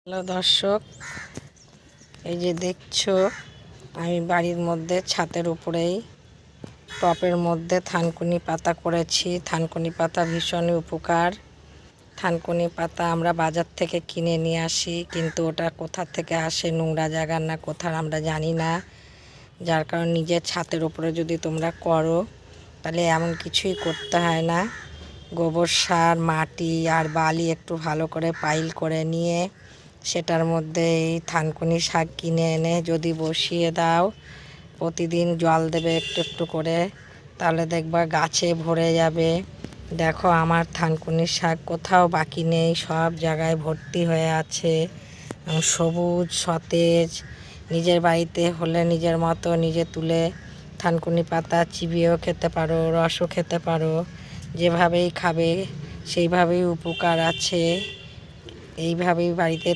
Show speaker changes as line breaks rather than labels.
Hello দর্শক, এই যে দেখছো আমি বাড়ির মধ্যে ছাদের উপরেই টবের মধ্যে থানকুনি পাতা করেছি। থানকুনি পাতা ভীষণই উপকার। থানকুনি পাতা আমরা বাজার থেকে কিনে নিয়ে আসি, কিন্তু ওটা কোথা থেকে আসে, নোংরা জায়গার না কোথার আমরা জানি না। যার কারণ নিজের ছাদের উপরে যদি তোমরা করো তাহলে এমন কিছুই করতে হয় না। গোবর সার, মাটি আর বালি একটু ভালো করে পাইল করে নিয়ে সেটার মধ্যে এই থানকুনি শাক কিনে এনে যদি বসিয়ে দাও, প্রতিদিন জল দেবে একটু একটু করে, তাহলে দেখবা গাছে ভরে যাবে। দেখো আমার থানকুনি শাক কোথাও বাকি নেই, সব জায়গায় ভর্তি হয়ে আছে, সবুজ সতেজ। নিজের বাড়িতে হলে নিজের মতো নিজে তুলে থানকুনি পাতা চিবিয়েও খেতে পারো, রসও খেতে পারো, যেভাবেই খাবে সেইভাবেই উপকার আছে। এইভাবেই বাড়িতে